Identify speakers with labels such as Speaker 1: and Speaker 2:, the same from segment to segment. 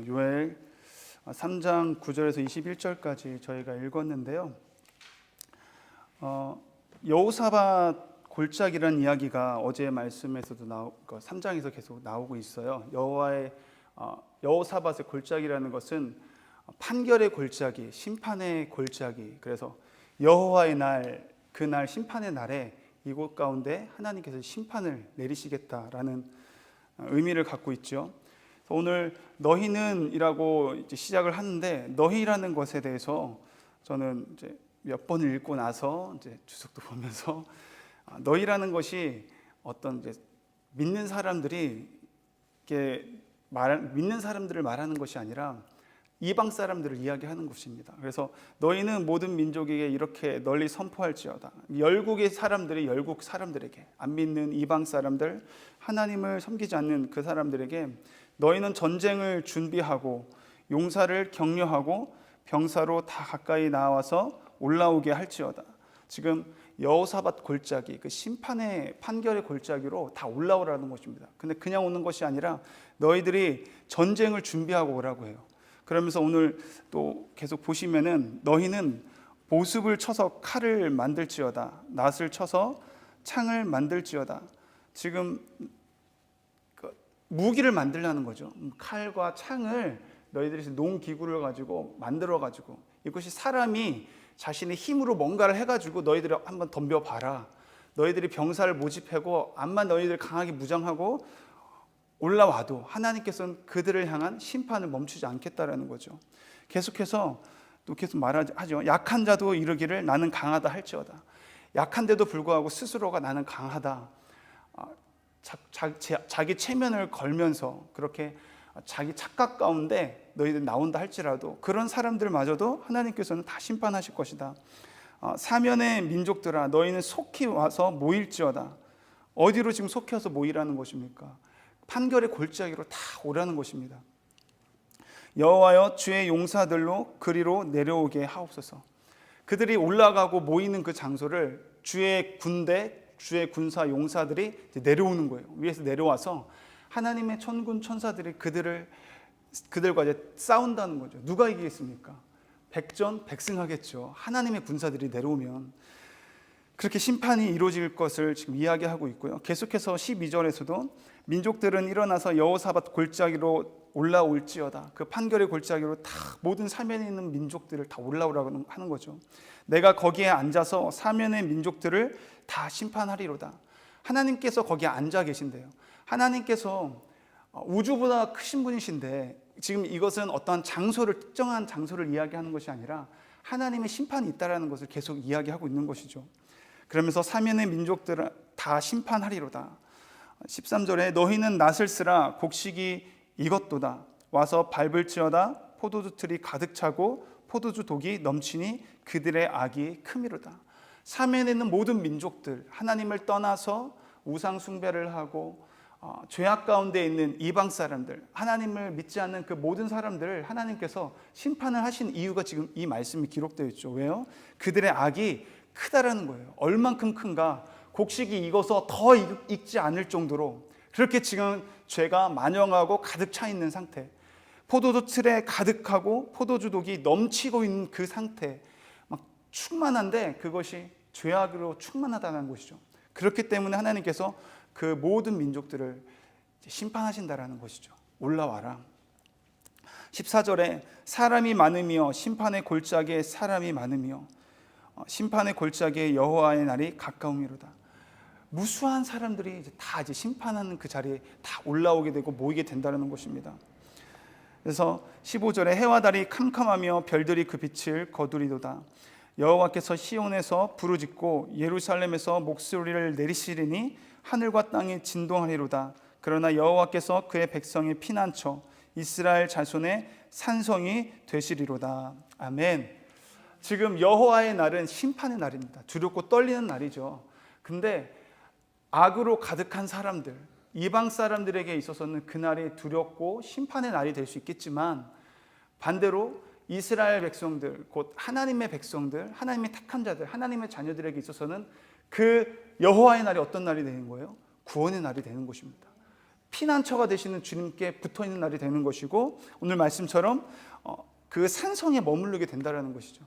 Speaker 1: 요엘 3장 9절에서 21절까지 저희가 읽었는데요. 여호사밧 골짜기라는 이야기가 어제 말씀에서도 3장에서 계속 나오고 있어요. 여호사밧의 골짜기라는 것은 판결의 골짜기, 심판의 골짜기. 그래서 여호와의 날, 그날 심판의 날에 이곳 가운데 하나님께서 심판을 내리시겠다라는 의미를 갖고 있죠. 오늘 너희는 이라고 이제 시작을 하는데, 너희라는 것에 대해서 저는 이제 몇 번을 읽고 나서 이제 주석도 보면서 너희라는 것이 어떤 이제 믿는 사람들이 믿는 사람들을 말하는 것이 아니라 이방 사람들을 이야기하는 것입니다. 그래서 너희는 모든 민족에게 이렇게 널리 선포할지어다. 열국의 사람들이 열국 사람들에게, 안 믿는 이방 사람들, 하나님을 섬기지 않는 그 사람들에게 너희는 전쟁을 준비하고 용사를 격려하고 병사로 다 가까이 나와서 올라오게 할지어다. 지금 여호사밧 골짜기, 그 심판의 판결의 골짜기로 다 올라오라는 것입니다. 근데 그냥 오는 것이 아니라 너희들이 전쟁을 준비하고 오라고 해요. 그러면서 오늘 또 계속 보시면은 너희는 보습을 쳐서 칼을 만들지어다. 낫을 쳐서 창을 만들지어다. 지금 무기를 만들라는 거죠. 칼과 창을 너희들이 농기구를 가지고 만들어 가지고, 이것이 사람이 자신의 힘으로 뭔가를 해가지고 너희들이 한번 덤벼봐라. 너희들이 병사를 모집하고 암만 너희들 강하게 무장하고 올라와도 하나님께서는 그들을 향한 심판을 멈추지 않겠다라는 거죠. 계속해서 또 계속 말하죠. 약한 자도 이르기를 나는 강하다 할지어다. 약한데도 불구하고 스스로가 나는 강하다, 자기 체면을 걸면서 그렇게 자기 착각 가운데 너희들 나온다 할지라도 그런 사람들마저도 하나님께서는 다 심판하실 것이다. 사면의 민족들아 너희는 속히 와서 모일지어다. 어디로 지금 속히 와서 모이라는 것입니까? 판결의 골짜기로 다 오라는 것입니다. 여호와여 주의 용사들로 그리로 내려오게 하옵소서. 그들이 올라가고 모이는 그 장소를 주의 군대, 주의 군사 용사들이 내려오는 거예요. 위에서 내려와서 하나님의 천군 천사들이 그들과 이제 싸운다는 거죠. 누가 이기겠습니까? 백전백승하겠죠. 하나님의 군사들이 내려오면. 그렇게 심판이 이루어질 것을 지금 이야기하고 있고요. 계속해서 12절에서도 민족들은 일어나서 여호사밧 골짜기로 올라올지어다. 그 판결의 골짜기로 다 모든 사면에 있는 민족들을 다 올라오라고 하는 거죠. 내가 거기에 앉아서 사면의 민족들을 다 심판하리로다. 하나님께서 거기에 앉아 계신대요. 하나님께서 우주보다 크신 분이신데, 지금 이것은 어떠한 장소를, 특정한 장소를 이야기하는 것이 아니라 하나님의 심판이 있다는 것을 계속 이야기하고 있는 것이죠. 그러면서 사면의 민족들을 다 심판하리로다. 13절에 너희는 낫을 쓰라 곡식이 익었도다. 와서 밟을지어다. 포도주 틀이 가득 차고 포도주 독이 넘치니 그들의 악이 크미로다. 사면에 있는 모든 민족들, 하나님을 떠나서 우상 숭배를 하고 죄악 가운데 있는 이방 사람들, 하나님을 믿지 않는 그 모든 사람들을 하나님께서 심판을 하신 이유가 지금 이 말씀이 기록되어 있죠. 왜요? 그들의 악이 크다라는 거예요. 얼만큼 큰가? 곡식이 익어서 더 익지 않을 정도로 그렇게 지금 죄가 만영하고 가득 차 있는 상태, 포도주 틀에 가득하고 포도주 독이 넘치고 있는 그 상태, 막 충만한데 그것이 죄악으로 충만하다는 것이죠. 그렇기 때문에 하나님께서 그 모든 민족들을 심판하신다라는 것이죠. 올라와라. 14절에 사람이 많으며 심판의 골짜기에 사람이 많으며 심판의 골짜기에 여호와의 날이 가까움이로다. 무수한 사람들이 다 이제 심판하는 그 자리에 다 올라오게 되고 모이게 된다는 것입니다. 그래서 15절에 해와 달이 캄캄하며 별들이 그 빛을 거두리도다. 여호와께서 시온에서 부르짖고 예루살렘에서 목소리를 내리시리니 하늘과 땅이 진동하리로다. 그러나 여호와께서 그의 백성의 피난처 이스라엘 자손의 산성이 되시리로다. 아멘. 지금 여호와의 날은 심판의 날입니다. 두렵고 떨리는 날이죠. 근데 악으로 가득한 사람들, 이방 사람들에게 있어서는 그날이 두렵고 심판의 날이 될 수 있겠지만, 반대로 이스라엘 백성들, 곧 하나님의 백성들, 하나님의 택한 자들, 하나님의 자녀들에게 있어서는 그 여호와의 날이 어떤 날이 되는 거예요? 구원의 날이 되는 것입니다. 피난처가 되시는 주님께 붙어있는 날이 되는 것이고, 오늘 말씀처럼 그 산성에 머무르게 된다는 것이죠.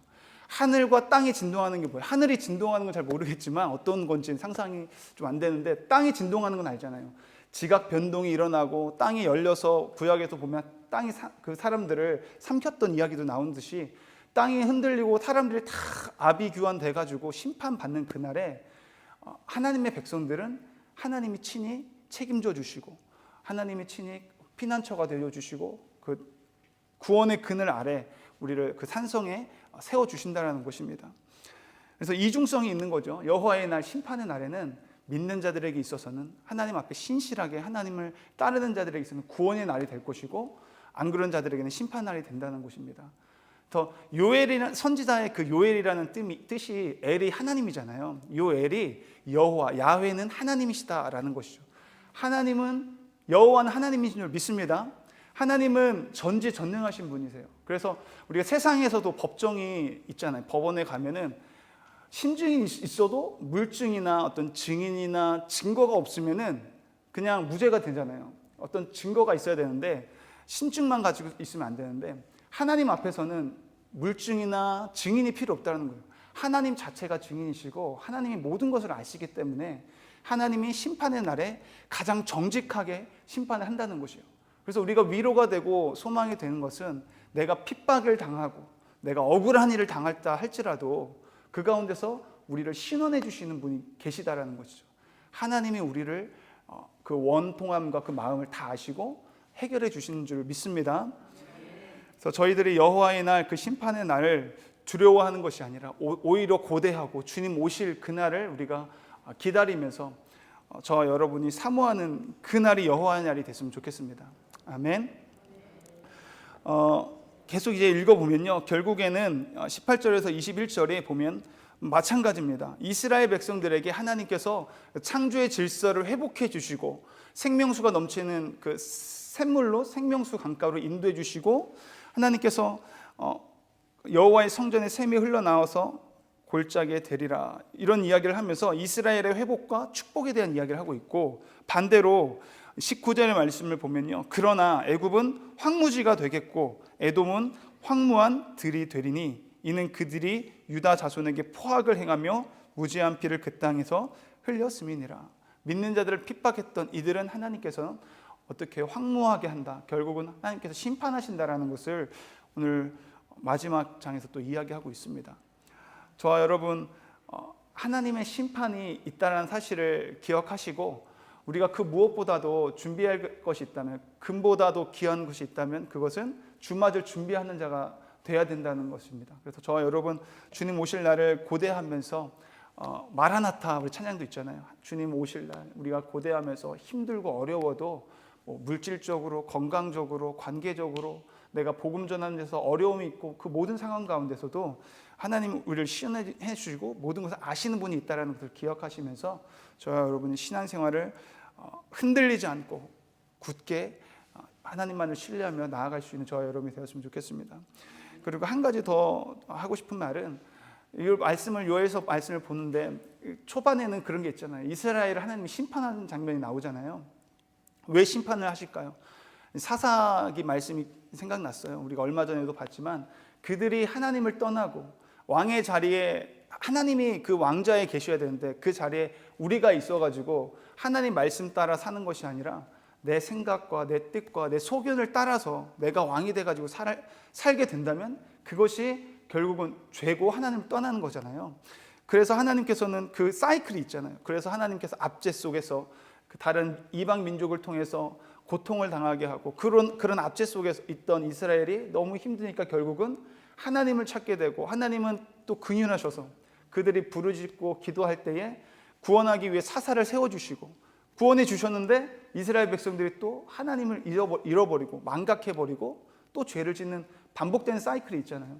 Speaker 1: 하늘과 땅이 진동하는 게 뭐예요? 하늘이 진동하는 건 잘 모르겠지만 어떤 건지 상상이 좀 안 되는데, 땅이 진동하는 건 알잖아요. 지각 변동이 일어나고 땅이 열려서 구약에서 보면 땅이 그 사람들을 삼켰던 이야기도 나온 듯이 땅이 흔들리고 사람들이 다 아비규환 돼가지고 심판받는 그날에 하나님의 백성들은 하나님이 친히 책임져 주시고 하나님이 친히 피난처가 되어주시고 그 구원의 그늘 아래 우리를 그 산성에 세워주신다는 것입니다. 그래서 이중성이 있는 거죠. 여호와의 날, 심판의 날에는 믿는 자들에게 있어서는 하나님 앞에 신실하게 하나님을 따르는 자들에게 있어서는 구원의 날이 될 것이고, 안 그런 자들에게는 심판 날이 된다는 것입니다. 더 요엘이라는 선지자의 그 요엘이라는 뜻이 엘이 하나님이잖아요. 요 엘이 여호와, 야훼는 하나님이시다라는 것이죠. 하나님은, 여호와는 하나님이신 줄 믿습니다. 하나님은 전지전능하신 분이세요. 그래서 우리가 세상에서도 법정이 있잖아요. 법원에 가면은 심증이 있어도 물증이나 어떤 증인이나 증거가 없으면은 그냥 무죄가 되잖아요. 어떤 증거가 있어야 되는데 심증만 가지고 있으면 안 되는데, 하나님 앞에서는 물증이나 증인이 필요 없다는 거예요. 하나님 자체가 증인이시고 하나님이 모든 것을 아시기 때문에 하나님이 심판의 날에 가장 정직하게 심판을 한다는 것이에요. 그래서 우리가 위로가 되고 소망이 되는 것은, 내가 핍박을 당하고 내가 억울한 일을 당했다 할지라도 그 가운데서 우리를 신원해 주시는 분이 계시다라는 것이죠. 하나님이 우리를 그 원통함과 그 마음을 다 아시고 해결해 주시는 줄 믿습니다. 그래서 저희들이 여호와의 날, 그 심판의 날을 두려워하는 것이 아니라 오히려 고대하고 주님 오실 그날을 우리가 기다리면서 저와 여러분이 사모하는 그날이 여호와의 날이 됐으면 좋겠습니다. 아멘. 계속 이제 읽어보면요, 결국에는 18절에서 21절에 보면 마찬가지입니다. 이스라엘 백성들에게 하나님께서 창조의 질서를 회복해 주시고 생명수가 넘치는 그 샘물로, 생명수 강가로 인도해 주시고, 하나님께서 여호와의 성전에 샘이 흘러나와서 골짜기에 되리라, 이런 이야기를 하면서 이스라엘의 회복과 축복에 대한 이야기를 하고 있고, 반대로 19절의 말씀을 보면요, 그러나 애굽은 황무지가 되겠고 에돔은 황무한 들이 되리니 이는 그들이 유다 자손에게 포악을 행하며 무지한 피를 그 땅에서 흘렸음이니라. 믿는 자들을 핍박했던 이들은 하나님께서는 어떻게 황무하게 한다, 결국은 하나님께서 심판하신다라는 것을 오늘 마지막 장에서 또 이야기하고 있습니다. 저와 여러분, 하나님의 심판이 있다는 사실을 기억하시고, 우리가 그 무엇보다도 준비할 것이 있다면, 금보다도 귀한 것이 있다면 그것은 주맞을 준비하는 자가 돼야 된다는 것입니다. 그래서 저와 여러분, 주님 오실 날을 고대하면서 마라나타, 우리 찬양도 있잖아요. 주님 오실 날 우리가 고대하면서 힘들고 어려워도 물질적으로, 건강적으로, 관계적으로 내가 복음 전하는 데서 어려움이 있고 그 모든 상황 가운데서도 하나님 우리를 시원해 주시고 모든 것을 아시는 분이 있다는 것을 기억하시면서 저와 여러분이 신앙생활을 흔들리지 않고 굳게 하나님만을 신뢰하며 나아갈 수 있는 저와 여러분이 되었으면 좋겠습니다. 그리고 한 가지 더 하고 싶은 말은, 이 말씀을, 요엘서 말씀을 보는데 초반에는 그런 게 있잖아요. 이스라엘을 하나님이 심판하는 장면이 나오잖아요. 왜 심판을 하실까요? 사사기 말씀이 생각났어요. 우리가 얼마 전에도 봤지만 그들이 하나님을 떠나고 왕의 자리에, 하나님이 그 왕좌에 계셔야 되는데 그 자리에 우리가 있어가지고 하나님 말씀 따라 사는 것이 아니라 내 생각과 내 뜻과 내 소견을 따라서 내가 왕이 돼가지고 살게 된다면 그것이 결국은 죄고 하나님을 떠나는 거잖아요. 그래서 하나님께서는 그 사이클이 있잖아요. 그래서 하나님께서 압제 속에서 그 다른 이방 민족을 통해서 고통을 당하게 하고, 그런 압제 속에 있던 이스라엘이 너무 힘드니까 결국은 하나님을 찾게 되고, 하나님은 또 긍휼하셔서 그들이 부르짖고 기도할 때에 구원하기 위해 사사를 세워주시고 구원해 주셨는데, 이스라엘 백성들이 또 하나님을 잃어버리고 망각해버리고 또 죄를 짓는 반복되는 사이클이 있잖아요.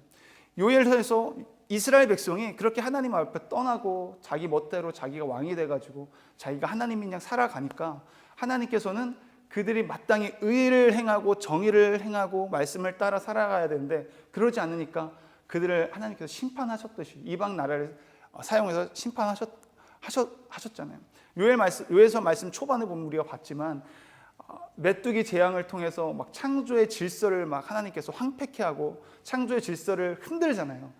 Speaker 1: 요엘서에서 이스라엘 백성이 그렇게 하나님 앞에 떠나고 자기 멋대로 자기가 왕이 돼가지고 자기가 하나님인 양 살아가니까 하나님께서는 그들이 마땅히 의를 행하고 정의를 행하고 말씀을 따라 살아가야 되는데 그러지 않으니까 그들을 하나님께서 심판하셨듯이 이방 나라를 사용해서 심판하셨잖아요. 요엘서 말씀 초반에 보면 우리가 봤지만 메뚜기 재앙을 통해서 막 창조의 질서를 막 하나님께서 황폐케 하고 창조의 질서를 흔들잖아요.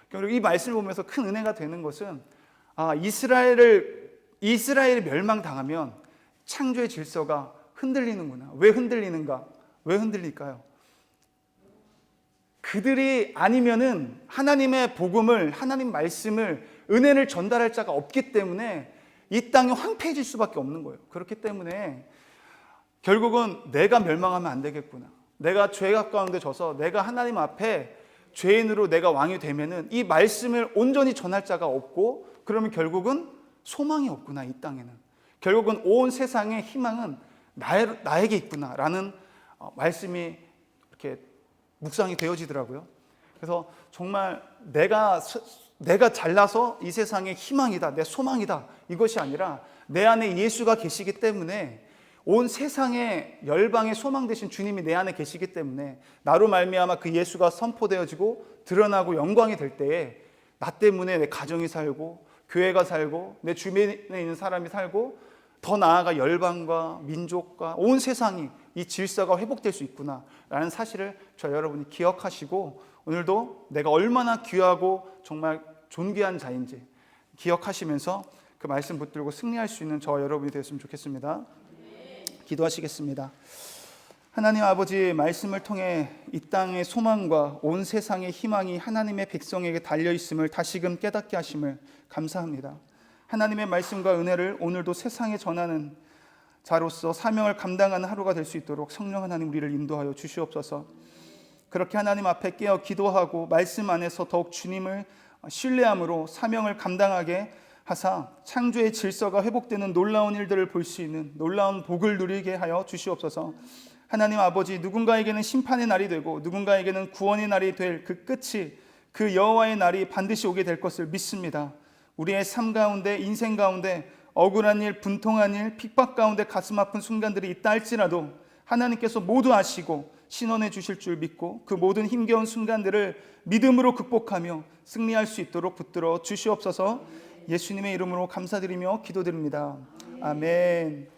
Speaker 1: 그리고 이 말씀을 보면서 큰 은혜가 되는 것은 이스라엘이 멸망당하면 창조의 질서가 흔들리는구나. 왜 흔들리는가? 왜 흔들릴까요? 그들이 아니면은 하나님의 복음을, 하나님 말씀을, 은혜를 전달할 자가 없기 때문에 이 땅이 황폐해질 수밖에 없는 거예요. 그렇기 때문에 결국은 내가 멸망하면 안 되겠구나. 내가 죄 가까운데 져서 내가 하나님 앞에 죄인으로 내가 왕이 되면은 이 말씀을 온전히 전할 자가 없고, 그러면 결국은 소망이 없구나. 이 땅에는 결국은 온 세상의 희망은 나에게 있구나라는 말씀이 이렇게 묵상이 되어지더라고요. 그래서 정말 내가 잘나서 이 세상의 희망이다, 내 소망이다, 이것이 아니라 내 안에 예수가 계시기 때문에, 온 세상의 열방의 소망 되신 주님이 내 안에 계시기 때문에 나로 말미암아 그 예수가 선포되어지고 드러나고 영광이 될 때에 나 때문에 내 가정이 살고 교회가 살고 내 주변에 있는 사람이 살고, 더 나아가 열방과 민족과 온 세상이 이 질서가 회복될 수 있구나라는 사실을 저 여러분이 기억하시고, 오늘도 내가 얼마나 귀하고 정말 존귀한 자인지 기억하시면서 그 말씀 붙들고 승리할 수 있는 저 여러분이 되었으면 좋겠습니다. 기도하시겠습니다. 하나님 아버지, 말씀을 통해 이 땅의 소망과 온 세상의 희망이 하나님의 백성에게 달려있음을 다시금 깨닫게 하심을 감사합니다. 하나님의 말씀과 은혜를 오늘도 세상에 전하는 자로서 사명을 감당하는 하루가 될 수 있도록 성령 하나님 우리를 인도하여 주시옵소서. 그렇게 하나님 앞에 깨어 기도하고 말씀 안에서 더욱 주님을 신뢰함으로 사명을 감당하게 하사 창조의 질서가 회복되는 놀라운 일들을 볼 수 있는 놀라운 복을 누리게 하여 주시옵소서. 하나님 아버지, 누군가에게는 심판의 날이 되고 누군가에게는 구원의 날이 될 그 끝이, 그 여호와의 날이 반드시 오게 될 것을 믿습니다. 우리의 삶 가운데, 인생 가운데 억울한 일, 분통한 일, 핍박 가운데 가슴 아픈 순간들이 있다 할지라도 하나님께서 모두 아시고 신원해 주실 줄 믿고 그 모든 힘겨운 순간들을 믿음으로 극복하며 승리할 수 있도록 붙들어 주시옵소서. 예수님의 이름으로 감사드리며 기도드립니다. 아멘.